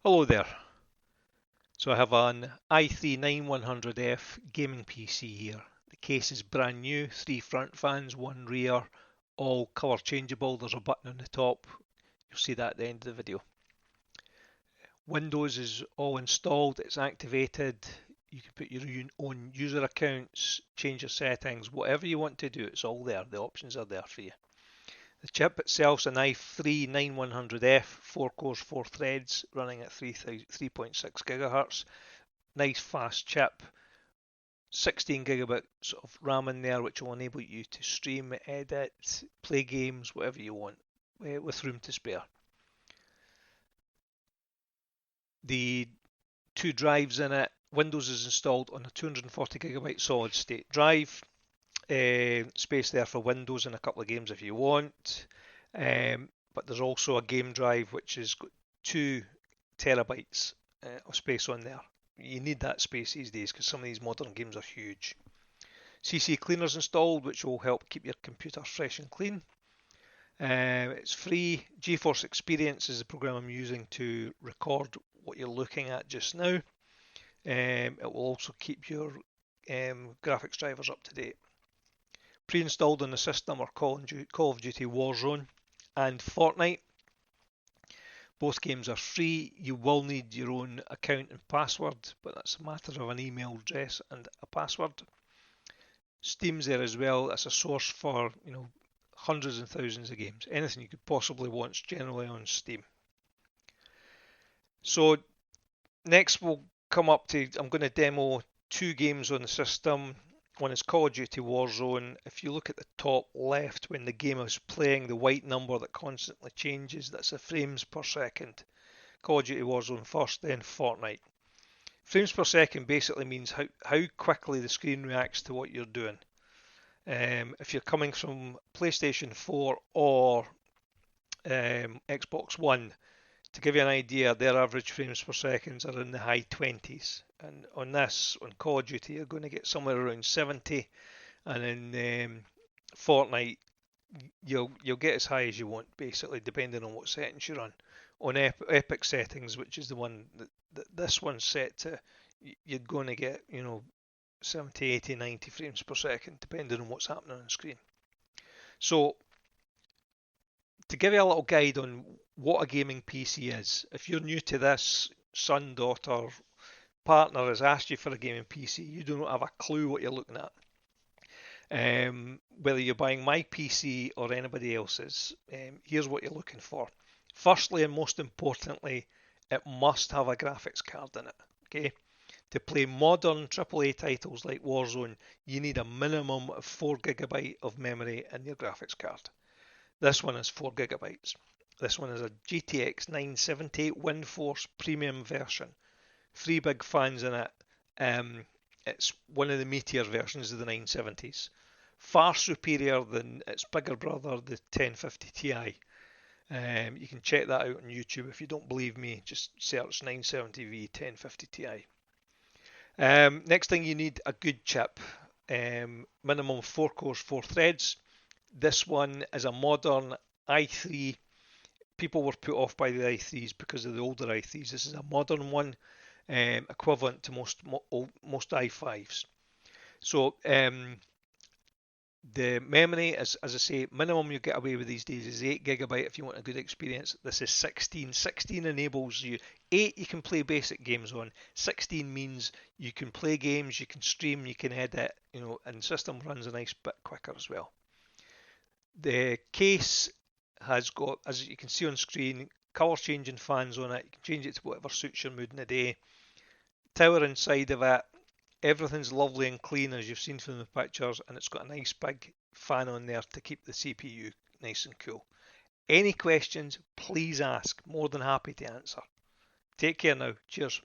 Hello there. So I have an i3-9100F gaming PC here. The case is brand new, 3 front fans, 1 rear, all colour changeable. There's a button on the top. You'll see that at the end of the video. Windows is all installed, it's activated. You can put your own user accounts, change your settings, whatever you want to do, it's all there. The options are there for you. The chip itself is an i3-9100F, 4 cores, 4 threads, running at 3.6 GHz. Nice fast chip, 16 gigabytes of RAM in there, which will enable you to stream, edit, play games, whatever you want, with room to spare. The 2 drives in it. Windows is installed on a 240 gigabyte solid state drive. Space there for Windows and a couple of games if you want. But there's also a game drive which has got 2 terabytes of space on there. You need that space these days because some of these modern games are huge. CC Cleaner's installed, which will help keep your computer fresh and clean. It's free. GeForce Experience is the program I'm using to record what you're looking at just now. It will also keep your graphics drivers up to date. Pre-installed on the system are Call of Duty Warzone and Fortnite. Both games are free. You will need your own account and password, but that's a matter of an email address and a password. Steam's there as well. That's a source for hundreds and thousands of games. Anything you could possibly want is generally on Steam. So next we'll come up to, I'm going to demo 2 games on the system. One is Call of Duty Warzone. If you look at the top left when the game is playing, the white number that constantly changes, that's the frames per second. Call of Duty Warzone first, then Fortnite. Frames per second basically means how quickly the screen reacts to what you're doing. If you're coming from PlayStation 4 or Xbox One, to give you an idea, their average frames per second are in the high 20s. And on this, on Call of Duty, you're going to get somewhere around 70. And in Fortnite, you'll get as high as you want, basically, depending on what settings you're on. On Epic settings, which is the one that this one's set to, you're going to get, 70, 80, 90 frames per second, depending on what's happening on the screen. So, to give you a little guide on what a gaming PC is, if you're new to this, son, daughter, partner has asked you for a gaming PC, you do not have a clue what you're looking at. Whether you're buying my PC or anybody else's, here's what you're looking for. Firstly and most importantly, it must have a graphics card in it. Okay, to play modern AAA titles like Warzone, you need a minimum of 4 GB of memory in your graphics card. This one is 4 GB. This one is a GTX 970 WindForce Premium version. 3 big fans in it. It's one of the meatier versions of the 970s. Far superior than its bigger brother, the 1050 Ti. You can check that out on YouTube. If you don't believe me, just search 970V 1050 Ti. Next thing, you need a good chip. Minimum 4 cores, 4 threads. This one is a modern i3. People were put off by the i3s because of the older i3s. This is a modern one, equivalent to most i5s. So the memory, as I say, minimum you get away with these days is 8 GB if you want a good experience. This is 16. 16 enables you. 8 you can play basic games on. 16 means you can play games, you can stream, you can edit, and the system runs a nice bit quicker as well. The case has got, as you can see on screen, colour changing fans on it. You can change it to whatever suits your mood in the day. Tower inside of it, everything's lovely and clean as you've seen from the pictures, and it's got a nice big fan on there to keep the CPU nice and cool. Any questions, please ask. More than happy to answer. Take care now. Cheers.